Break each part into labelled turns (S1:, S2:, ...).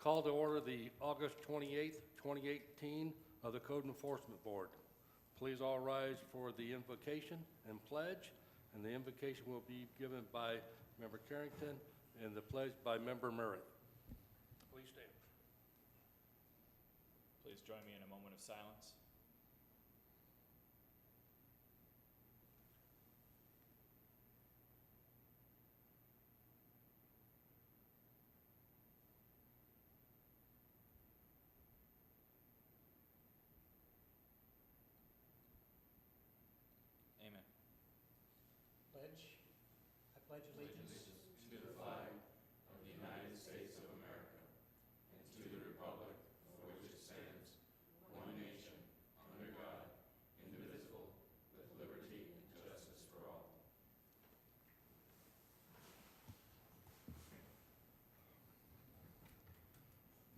S1: Call to order the August 28th, 2018 of the Code Enforcement Board. Please all rise for the invocation and pledge, and the invocation will be given by Member Carrington and the pledge by Member Murray. Please stand.
S2: Please join me in a moment of silence. Amen.
S3: Pledge. I pledge allegiance to the flag of the United States of America and to the republic for which it stands, one nation, under God, indivisible, with liberty and justice for all.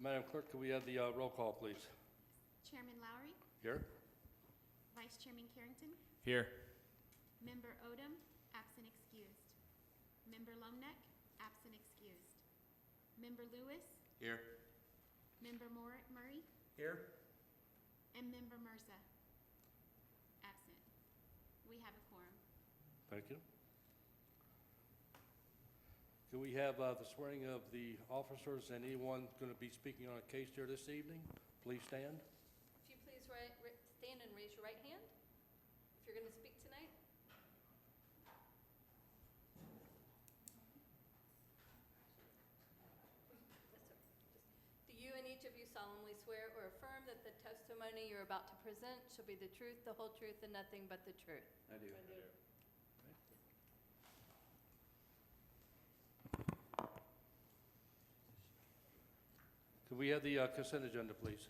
S1: Madam Clerk, can we have the roll call, please?
S4: Chairman Lowry,
S1: Here.
S4: Vice Chairman Carrington,
S2: Here.
S4: Member Odom, absent excused. Member Lumneck, absent excused. Member Lewis,
S2: Here.
S4: Member Murray,
S3: Here.
S4: and Member Mirza, absent. We have a quorum.
S1: Thank you. Can we have the swearing of the officers and anyone going to be speaking on a case here this evening? Please stand.
S5: If you please stand and raise your right hand, if you're going to speak tonight. Do you and each of you solemnly swear or affirm that the testimony you're about to present shall be the truth, the whole truth, and nothing but the truth?
S3: I do.
S1: Could we have the consent agenda, please?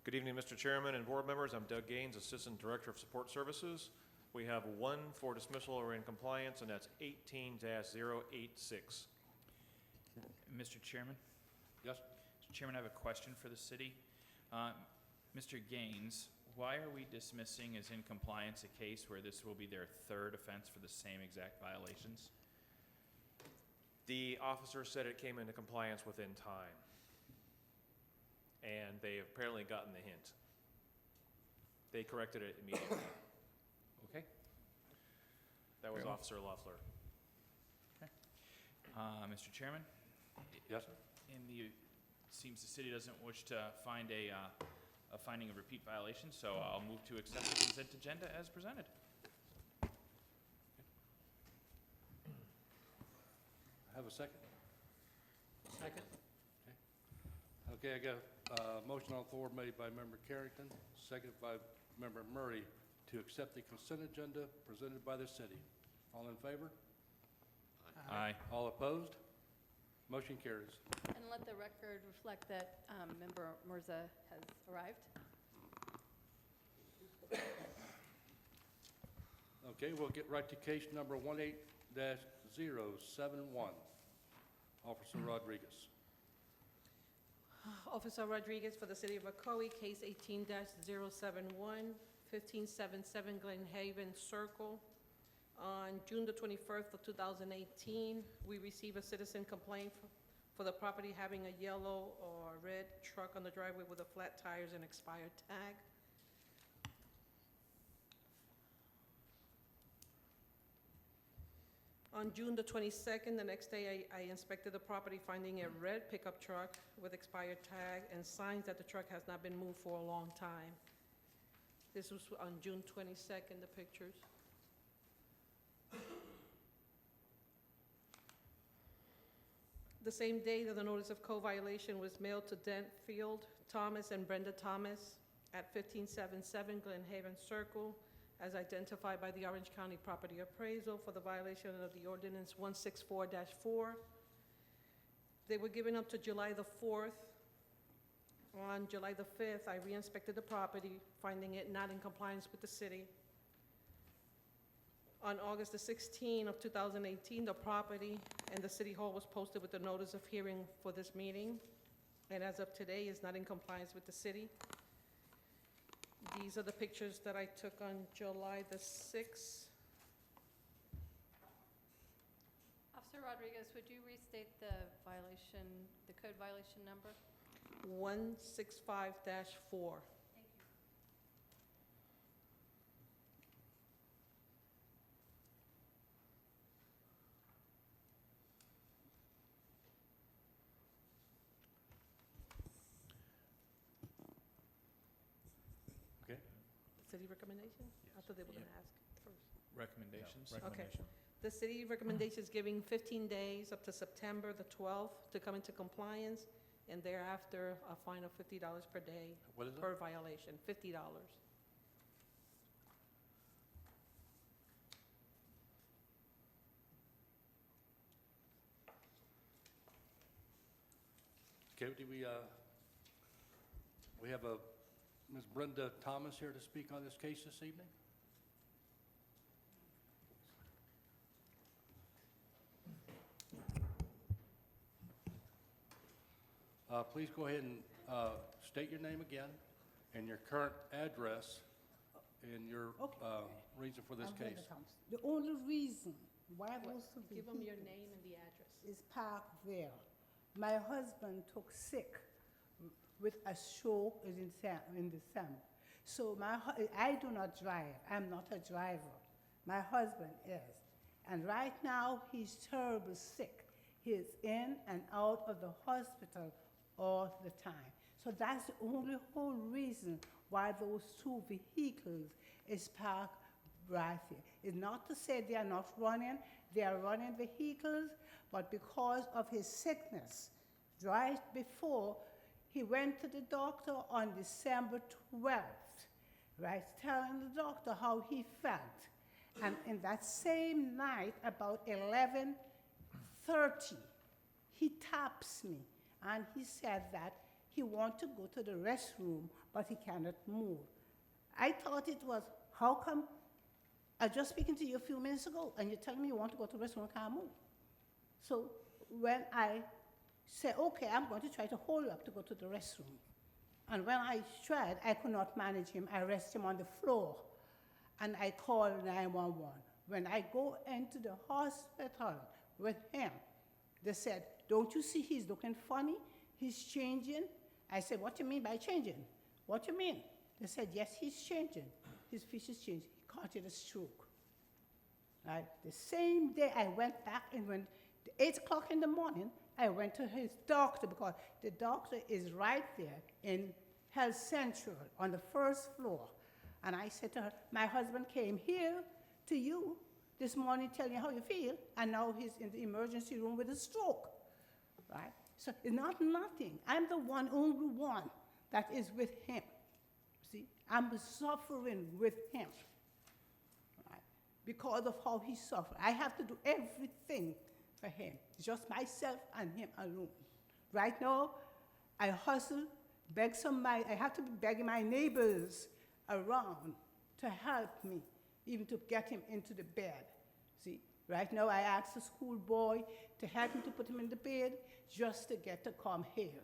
S6: Good evening, Mr. Chairman and board members. I'm Doug Gaines, Assistant Director of Support Services. We have one for dismissal or in compliance, and that's 18-086.
S2: Mr. Chairman?
S1: Yes?
S2: Mr. Chairman, I have a question for the city. Mr. Gaines, why are we dismissing as in compliance a case where this will be their third offense for the same exact violations?
S6: The officer said it came into compliance within time, and they have apparently gotten the hint. They corrected it immediately.
S2: Okay.
S6: That was
S2: Very well.
S6: Officer Loeffler.
S2: Mr. Chairman?
S1: Yes, sir.
S2: Seems the city doesn't wish to find a finding of repeat violation, so I'll move to accept the consent agenda as presented.
S1: Have a second?
S3: Second.
S1: Okay, I got a motion on the floor made by Member Carrington, seconded by Member Murray to accept the consent agenda presented by the city. All in favor?
S2: Aye.
S1: All opposed? Motion carries.
S5: And let the record reflect that Member Mirza has arrived.
S1: Okay, we'll get right to case number 18-071. Officer Rodriguez.
S7: Officer Rodriguez for the City of Ocoee, case 18-071, 1577 Glen Haven Circle. On June the 21st of 2018, we received a citizen complaint for the property having a yellow or red truck on the driveway with a flat tires and expired tag. On June the 22nd, the next day, I inspected the property, finding a red pickup truck with expired tag and signs that the truck has not been moved for a long time. This was on June 22nd, the pictures. The same day that the notice of code violation was mailed to Dent Field Thomas and Brenda Thomas at 1577 Glen Haven Circle, as identified by the Orange County Property Appraisal for the violation of the ordinance 164-4. They were given up to July the 4th. On July the 5th, I re-inspected the property, finding it not in compliance with the city. On August the 16th of 2018, the property and the City Hall was posted with the notice of hearing for this meeting, and as of today, is not in compliance with the city. These are the pictures that I took on July the 6th.
S5: Officer Rodriguez, Rodriguez, would you restate the violation, the code violation number?
S7: 165-4.
S5: Thank you.
S1: Okay?
S7: City recommendation? I thought they were gonna ask first.
S2: Recommendations?
S6: Recommendation.
S7: The city recommendation is giving 15 days up to September the 12th to come into compliance, and thereafter, a fine of $50 per day
S1: What is it?
S7: per violation, $50.
S1: Okay, do we have Ms. Brenda Thomas here to speak on this case this evening? Please go ahead and state your name again and your current address and your
S8: Okay.
S1: reason for this
S8: I'm Brenda
S1: case.
S8: Thompson. The only reason why those two
S7: Give them your
S8: vehicles
S7: name and the address.
S8: is parked there. My husband took sick with a stroke in December. So I do not drive. I'm not a driver. My husband is. And right now, he's terribly sick. He's in and out of the hospital all the time. So that's the only whole reason why those two vehicles is parked right here. It's not to say they are not running. They are running vehicles, but because of his sickness, right before he went to the doctor on December 12th, right, telling the doctor how he felt. And in that same night, about 11:30, he taps me, and he said that he wants to go to the restroom, but he cannot move. I thought it was, how come I was just speaking to you a few minutes ago, and you're telling me you want to go to the restroom and can't move? So when I said, okay, I'm going to try to hold you up to go to the restroom. And when I tried, I could not manage him. I rested him on the floor, and I called 911. When I go into the hospital with him, they said, don't you see he's looking funny? He's changing. I said, what do you mean by changing? What do you mean? They said, yes, he's changing. His features changed. He caught it a stroke. Right? The same day I went back, and when 8 o'clock in the morning, I went to his doctor, because the doctor is right there in Health Central on the first floor. And I said to her, my husband came here to you this morning telling you how you feel, and now he's in the emergency room with a stroke, right? So it's not nothing. I'm the only one that is with him. See, I'm suffering with him, right? Because of how he suffered. I have to do everything for him, just myself and him alone. Right now, I hustle, beg I have to be begging my neighbors around to help me, even to get him into the bed. See, right now I asked the school boy to help me to put him in the bed just to get to come here.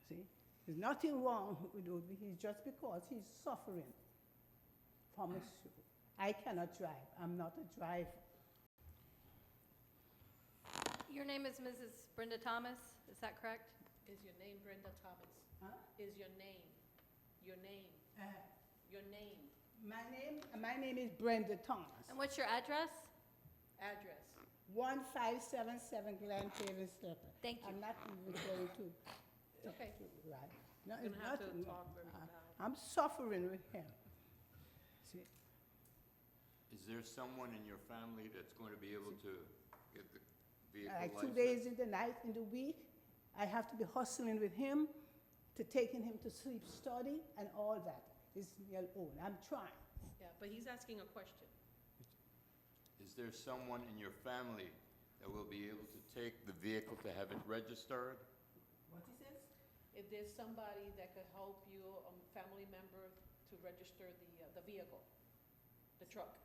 S8: See, there's nothing wrong with it. He's just because he's suffering from a stroke. I cannot drive. I'm not a driver.
S5: Your name is Mrs. Brenda Thomas, is that correct?
S7: Is your name Brenda Thomas?
S8: Huh?
S7: Is your name? Your name? Your name?
S8: My name is Brenda Thomas.
S5: And what's your address?
S7: Address?
S8: 1577 Glen Haven Slipper.
S5: Thank you.
S8: I'm not even going to.
S7: Okay.
S8: Right. No,
S7: You're
S8: it's
S7: gonna have to
S8: nothing.
S7: talk very loud.
S8: I'm suffering with him. See,
S9: Is there someone in your family that's going to be able to get the vehicle
S8: like
S9: license?
S8: 2 days in the night, in the week, I have to be hustling with him to taking him to sleep study and all that. It's my own. I'm trying.
S7: Yeah, but he's asking a question.
S9: Is there someone in your family that will be able to take the vehicle to have it registered?
S8: What he says?
S7: If there's somebody that could help you, a family member, to register the vehicle, the truck.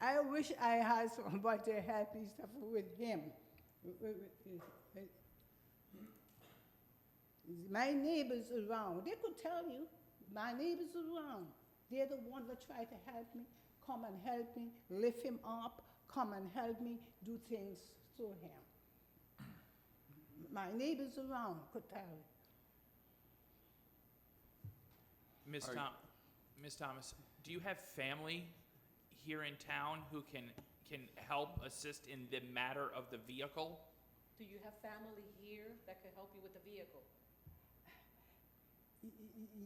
S8: I wish I had somebody to help me stuff with him. My neighbors around, they could tell you, my neighbors around, they're the ones that try to help me, come and help me, lift him up, come and help me do things to him. My neighbors around could tell you.
S2: Ms. Thomas, do you have family here in town who can help assist in the matter of the vehicle?
S7: Do you have family here that could help you with the vehicle?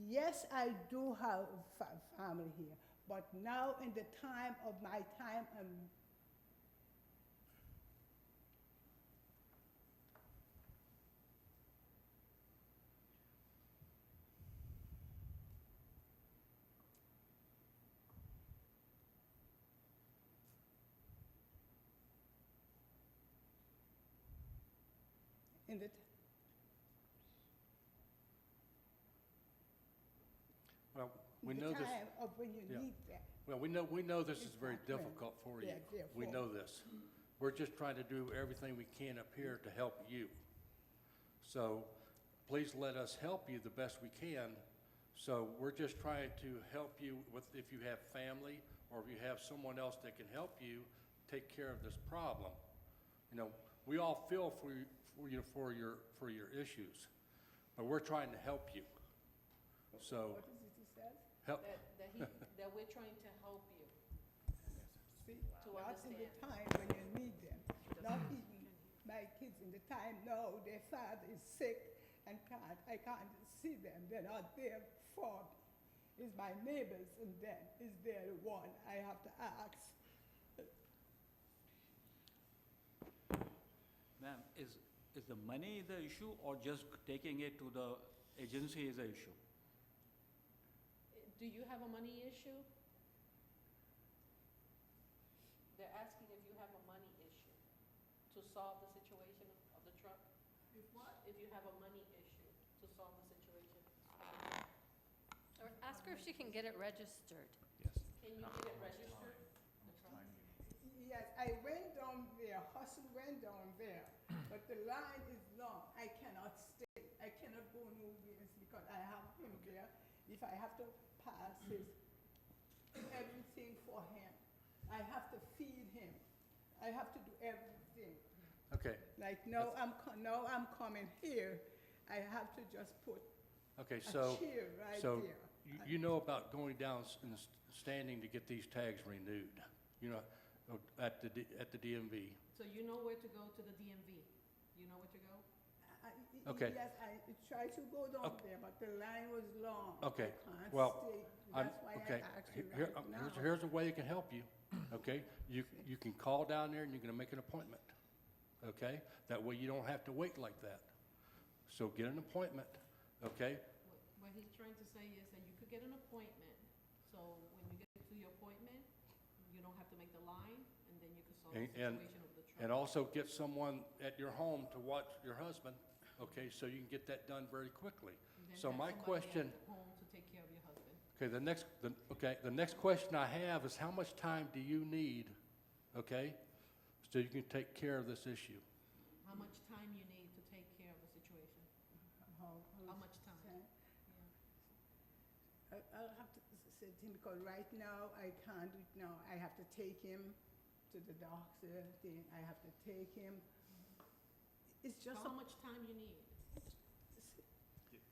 S8: Yes, I do have family here, but now in the time of my time, in the
S1: Well, we
S8: in the
S1: know this,
S8: time of when you
S1: yeah.
S8: need that.
S1: well, we know this is very
S8: Exactly.
S1: difficult for you.
S8: Yeah,
S1: We
S8: for-
S1: know this. We're just trying to do everything we can up here to help you. So please let us help you the best we can. So we're just trying to help you with, if you have family or if you have someone else that can help you take care of this problem. You know, we all feel for your issues, but we're trying to help you. So
S8: What is it he says?
S1: help,
S7: That we're trying to help you.
S8: See,
S7: To
S8: not in the
S7: understand.
S8: time when you need them. Not even my kids in the time, no, their father is sick and I can't see them. They're not there for me. It's my neighbors and then is there the one I have to ask.
S10: Ma'am, is the money the issue or just taking it to the agency is the issue?
S7: Do you have a money issue? They're asking if you have a money issue to solve the situation of the truck? If what? If you have a money issue to solve the situation.
S5: Or ask her if she can get it registered.
S2: Yes.
S7: Can you get it registered? The truck?
S8: Yes, I went down there, hustle went down there, but the line is long. I cannot stay. I cannot go nowhere because I have him there. If I have to pass his everything for him, I have to feed him. I have to do everything.
S1: okay,
S8: Like now I'm coming here. I have to just put
S1: okay,
S8: a
S1: so,
S8: chair right
S1: so
S8: there.
S1: you know about going down and standing to get these tags renewed, you know, at the DMV.
S7: So you know where to go to the DMV? You know where to go?
S1: Okay.
S8: Yes, I tried to go down
S1: Okay.
S8: there, but the line was long.
S1: Okay,
S8: I can't
S1: well,
S8: stay.
S1: I'm,
S8: That's why
S1: okay,
S8: I asked you
S1: here,
S8: right now.
S1: here's a way it can help you, okay? You can call down there and you're gonna make an appointment, okay? That way you don't have to wait like that. So get an appointment, okay?
S7: What he's trying to say is that you could get an appointment, so when you get to your appointment, you don't have to make the line, and then you can solve the
S1: And-
S7: situation of the truck.
S1: And also get someone at your home to watch your husband, okay, so you can get that done very quickly.
S7: And then
S1: So
S7: have
S1: my
S7: somebody
S1: question,
S7: at home to take care of your husband.
S1: okay, the next question I have is how much time do you need, okay, so you can take care of this issue?
S7: How much time you need to take care of the situation? How much time? Yeah.
S8: I'll have to say to him, because right now, I can't do it now. I have to take him to the doctor, then I have to take him. It's
S7: So
S8: just
S7: how much time you need?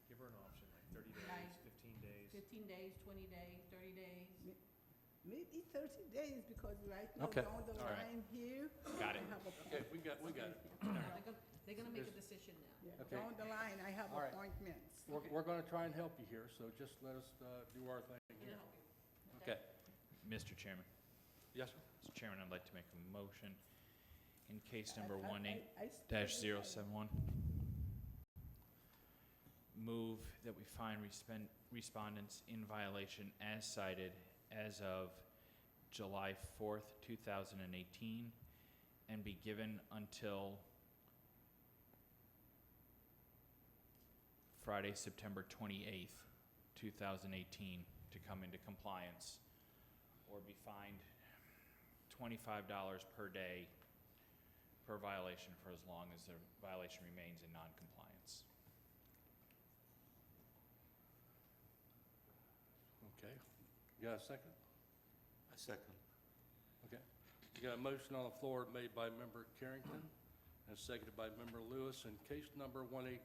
S6: Give her an option, like 30
S7: Like
S6: days, 15 days.
S7: 15 days, 20 days, 30 days?
S8: maybe 30 days, because right now,
S1: Okay.
S8: down the
S2: All right.
S8: line here,
S2: Got
S8: I
S2: it.
S8: have
S1: Okay, we got it.
S7: They're gonna make a decision now.
S8: Yeah,
S1: Okay.
S8: down the line, I have
S1: All right.
S8: appointments.
S1: We're gonna try and help you here, so just let us do our thing
S7: We're
S1: here.
S7: gonna help you.
S1: Okay.
S2: Mr. Chairman.
S1: Yes, sir?
S2: Mr. Chairman, I'd like to make a motion in case
S8: I-
S2: number
S8: I-
S2: 18-071. Move that we find respondents in violation as cited as of July 4th, 2018, and be given until Friday, September 28th, 2018, to come into compliance, or be fined $25 per day per violation for as long as the violation remains in non-compliance.
S1: Okay. You got a second?
S9: A second.
S1: Okay. You got a motion on the floor made by Member Carrington and seconded by Member Lewis in case number 18-071,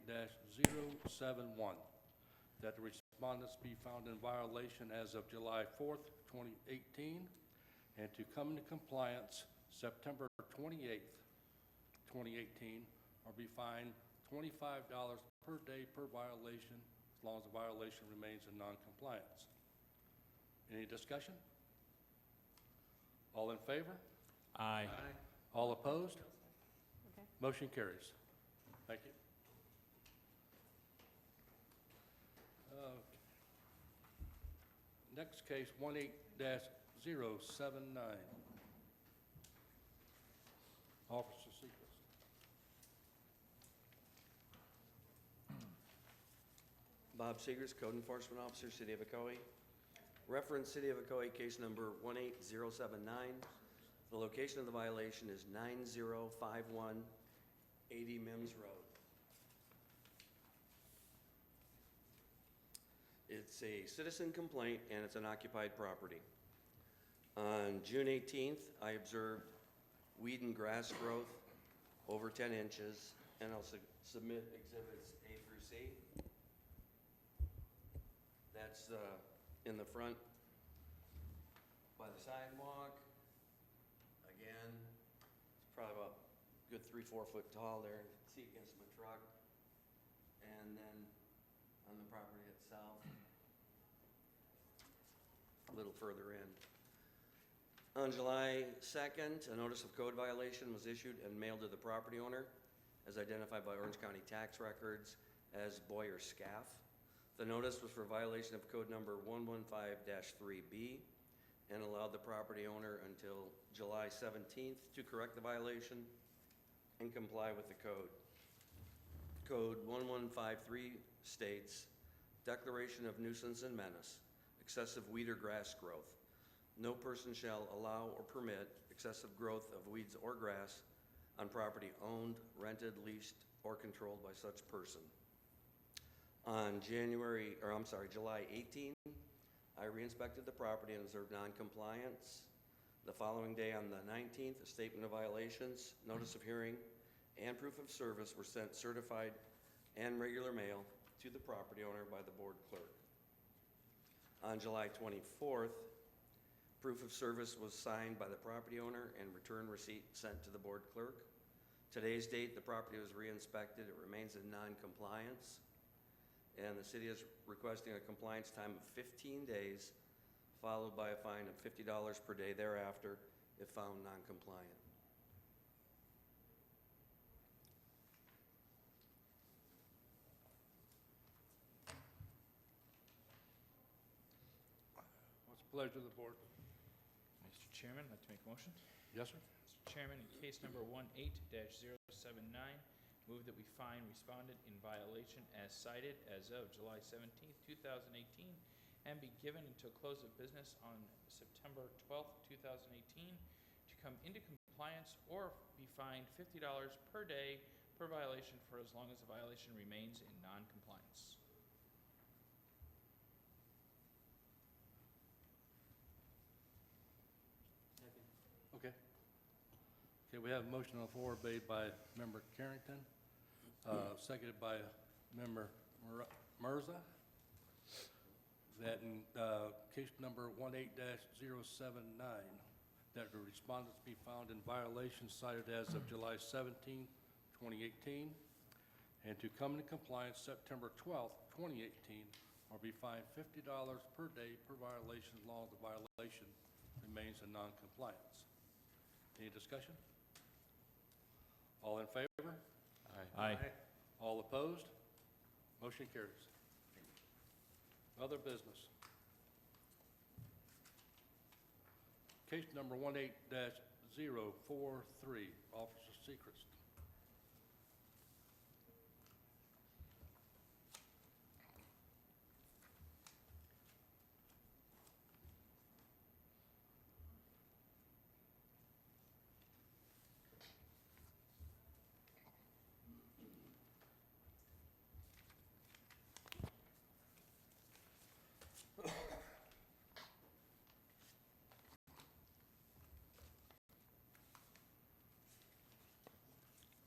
S1: that the respondents be found in violation as of July 4th, 2018, and to come into compliance September 28th, 2018, or be fined $25 per day per violation, as long as the violation remains in non-compliance. Any discussion? All in favor?
S2: Aye.
S1: All opposed?
S7: Okay.
S1: Motion carries. Thank you. Next case, 18-079. Officer Secrets.
S11: Bob Seegers, Code Enforcement Officer, City of Ocoee. Reference City of Ocoee case number 18079. The location of the violation is 9051 80 Mims Road. It's a citizen complaint and it's an occupied property. On June 18th, I observed weed and grass growth over 10 inches, and I'll submit exhibits A through C. That's in the front by the sidewalk. Again, it's probably about a good 3-4 foot tall there. You can see against my truck. And then on the property itself, a little further in. On July 2nd, a notice of code violation was issued and mailed to the property owner, as identified by Orange County tax records as Boyer Scaff. The notice was for violation of code number 115-3B and allowed the property owner until July 17th to correct the violation and comply with the code. Code 1153 states, declaration of nuisance and menace, excessive weed or grass growth. No person shall allow or permit excessive growth of weeds or grass on property owned, rented, leased, or controlled by such person. On July 18, I re-inspected the property and observed non-compliance. The following day, on the 19th, a statement of violations, notice of hearing, and proof of service were sent certified and regular mail to the property owner by the board clerk. On July 24th, proof of service was signed by the property owner and return receipt sent to the board clerk. Today's date, the property was re-inspected. It remains in non-compliance, and the city is requesting a compliance time of 15 days, followed by a fine of $50 per day thereafter if found non-compliant.
S1: What's the pleasure of the board?
S2: Mr. Chairman, I'd like to make a motion.
S1: Yes, sir.
S2: Mr. Chairman, in case number 18-079, move that we find respondent in violation as cited as of July 17th, 2018, and be given until close of business on September 12th, 2018, to come into compliance or be fined $50 per day per violation for as long as the violation remains in non-compliance.
S1: Okay. Okay, we have a motion on the floor made by Member Carrington, seconded by Member Mirza, that in case number 18-079, that the respondents be found in violation cited as of July 17, 2018, and to come into compliance September 12, 2018, or be fined $50 per day per violation as long as the violation remains in non-compliance. Any discussion? All in favor?
S2: Aye.
S1: All opposed? Motion carries. Other business. Case number 18-043, Officer Secrets.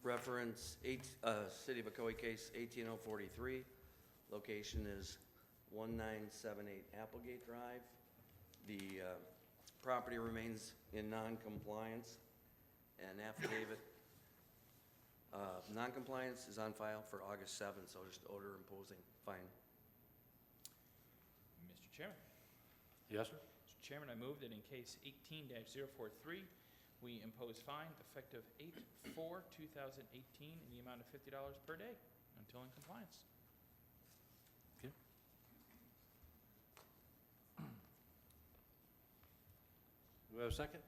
S11: Reference City of Ocoee case 18043. Location is 1978 Applegate Drive. The property remains in non-compliance. An affidavit non-compliance is on file for August 7th, so just order imposing fine.
S2: Mr. Chairman.
S1: Yes, sir?
S2: Mr. Chairman, I move that in case 18-043, we impose fine effective 8/4/2018 in the amount of $50 per day until in compliance.
S1: Okay. Do we have a second?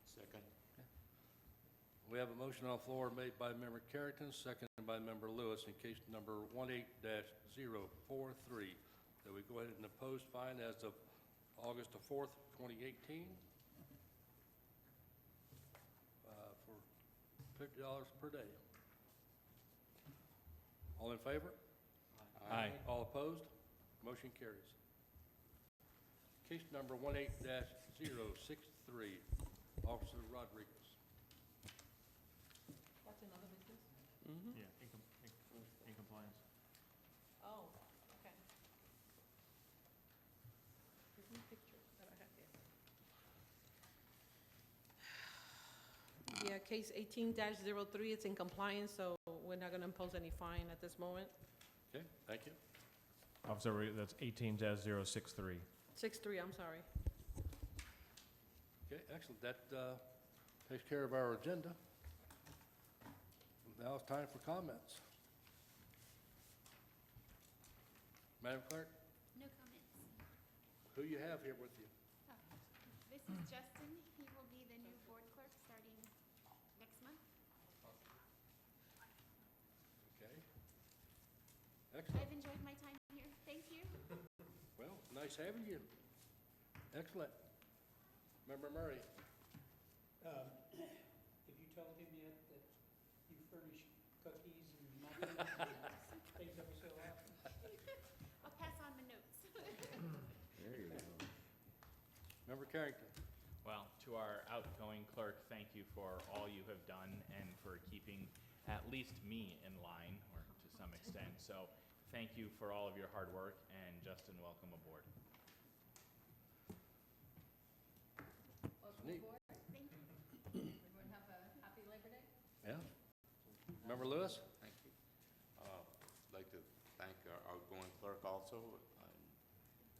S9: Second.
S1: We have a motion on the floor made by Member Carrington, seconded by Member Lewis in case number 18-043, that we go ahead and impose fine as of August the 4th, 2018, for $50 per day. All in favor?
S2: Aye.
S1: All opposed? Motion carries. Case number 18-063, Officer Rodriguez.
S7: That's another business?
S6: Yeah, in compliance.
S7: Oh, okay. Here's my picture that I have here. Yeah, case 18-03, it's in compliance, so we're not gonna impose any fine at this moment.
S1: Okay, thank you.
S6: Officer, that's 18-063.
S7: 63, I'm sorry.
S1: Okay, excellent. That takes care of our agenda. Now it's time for comments. Madam Clerk,
S4: No comments.
S1: who you have here with you?
S4: Oh, this is Justin. He will be the new board clerk starting next month.
S1: Okay. Excellent.
S4: I've enjoyed my time here. Thank you.
S1: Well, nice having you. Excellent. Member Murray.
S3: Have you told him yet that you furnish cookies and muffins and things every so often?
S4: I'll pass on the notes.
S11: There you go.
S1: Member Carrington.
S2: Well, to our outgoing clerk, thank you for all you have done and for keeping at least me in line, or to some extent. So thank you for all of your hard work, and Justin, welcome aboard.
S5: Welcome
S1: Neat.
S5: aboard.
S4: Thank you.
S5: Everyone have a happy Labor Day.
S1: Yeah. Member Lewis?
S9: Thank you. I'd like to thank our outgoing clerk also.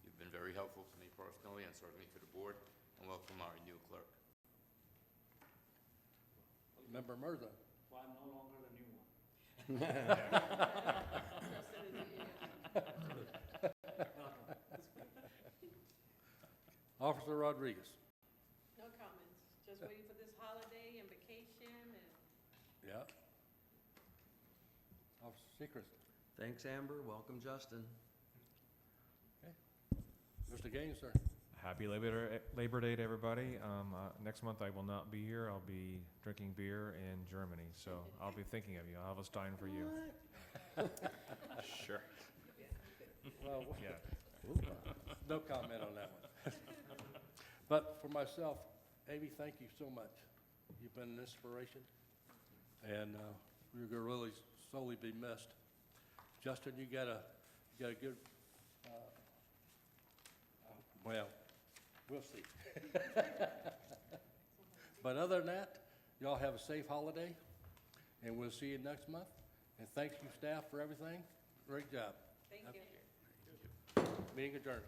S9: You've been very helpful to me personally and certainly to the board, and welcome our new clerk.
S1: Member Mirza?
S3: Well, I'm no longer the new one.
S1: Officer Rodriguez?
S7: No comments. Just waiting for this holiday and vacation and...
S1: Yeah. Officer Sechrist?
S11: Thanks, Amber. Welcome, Justin.
S1: Mr. Gaines, sir?
S6: Happy Labor Day to everybody. Next month I will not be here. I'll be drinking beer in Germany, so I'll be thinking of you. I'll have a stein for you.
S2: Sure.
S1: Well,
S6: Yeah.
S1: no comment on that one. But for myself, Amy, thank you so much. You've been an inspiration, and you're going to really sorely be missed. Justin, you got a good, well, we'll see. But other than that, y'all have a safe holiday, and we'll see you next month. And thank you, staff, for everything. Great job.
S7: Thank you.
S1: Meeting adjourned.